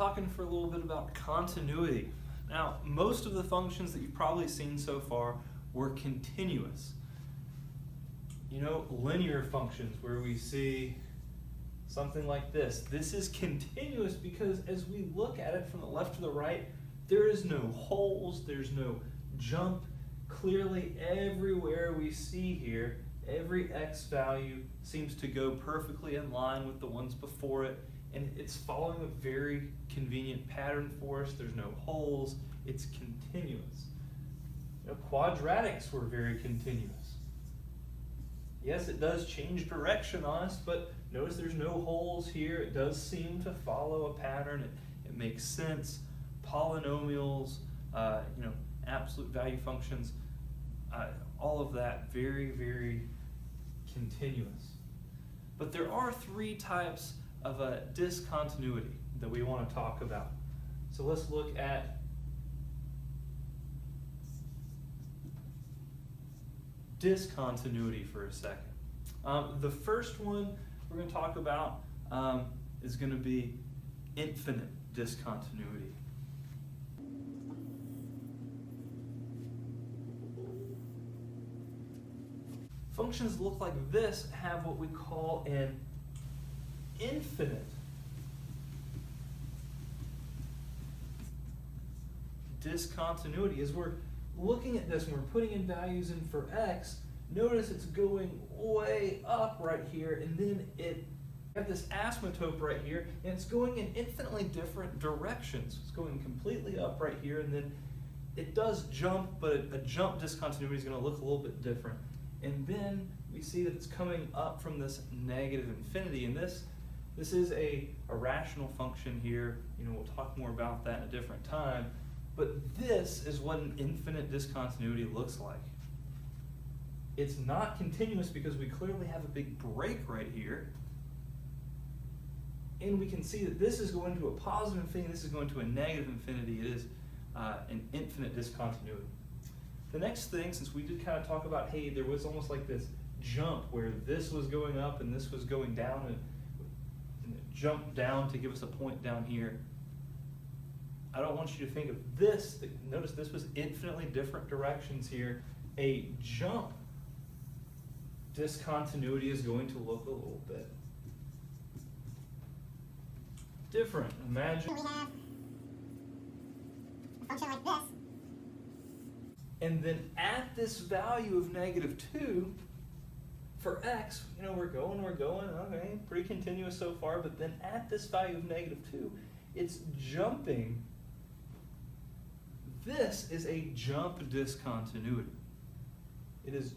talking for a little bit about continuity. Now, most of the functions that you've probably seen so far were continuous. You know, linear functions where we see something like this. This is continuous because as we look at it from the left to the right, there is no holes, there's no jump. Clearly, everywhere we see here, every x value seems to go perfectly in line with the ones before it, and it's following a very convenient pattern for us. There's no holes, it's continuous. You know, quadratics were very continuous. Yes, it does change direction on us, but notice there's no holes here. It does seem to follow a pattern. It makes sense. Polynomials, absolute value functions, all of that very, very continuous. But there are three types of discontinuity that we want to talk about. So let's look at discontinuity for a second. The first one we're going to talk about is going to be infinite discontinuity. Functions that look like this have what we call an infinite discontinuity. As we're looking at this and we're putting in values in for x, notice it's going way up right here, and then we have this asymptote right here, and it's going in infinitely different directions. It's going completely up right here, and then it does jump, but a jump discontinuity is going to look a little bit different. And then we see that it's coming up from this negative infinity, and this is a rational function here. You know, we'll talk more about that in a different time, but this is what an infinite discontinuity looks like. It's not continuous because we clearly have a big break right here, and we can see that this is going to a positive infinity, this is going to a negative infinity. It is an infinite discontinuity. The next thing, since we did kind of talk about, hey, there was almost like this jump where this was going up and this was going down, and it jumped down to give us a point down here. I don't want you to think of this. Notice this was infinitely different directions here. A jump discontinuity is going to look a little bit different. Imagine we have a function like this. And then at this value of -2, for x, you know, we're going, okay, pretty continuous so far, but then at this value of -2, it's jumping. This is a jump discontinuity. It is,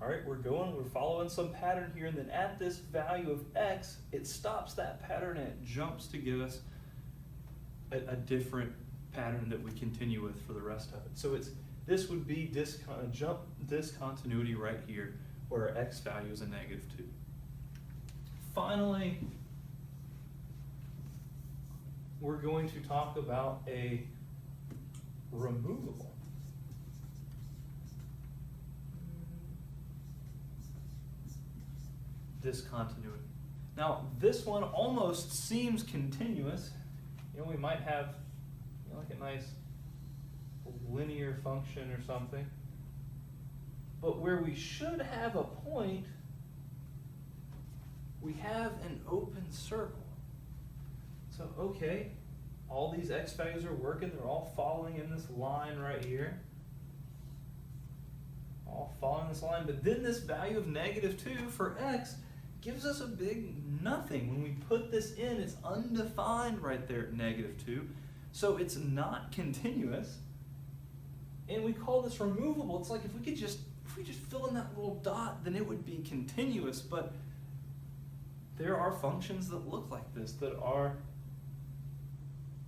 all right, we're following some pattern here, and then at this value of x, it stops that pattern and it jumps to give us a different pattern that we continue with for the rest of it. So this would be jump discontinuity right here, where x value is a -2. Finally, we're going to talk about a removable discontinuity. Now, this one almost seems continuous. You know, we might have, you know, like a nice linear function or something. But where we should have a point, we have an open circle. So, okay, all these x values are working. They're all following in this line right here. All following this line. But then this value of -2 for x gives us a big nothing. When we put this in, it's undefined right there at -2. So it's not continuous. And we call this removable. It's like if we just fill in that little dot, then it would be continuous. But there are functions that look like this, that are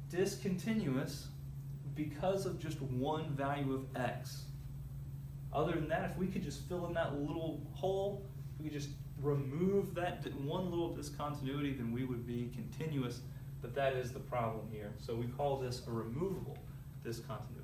discontinuous because of just one value of x. Other than that, if we could just fill in that little hole, if we could just remove that one little discontinuity, then we would be continuous. But that is the problem here. So we call this a removable discontinuity.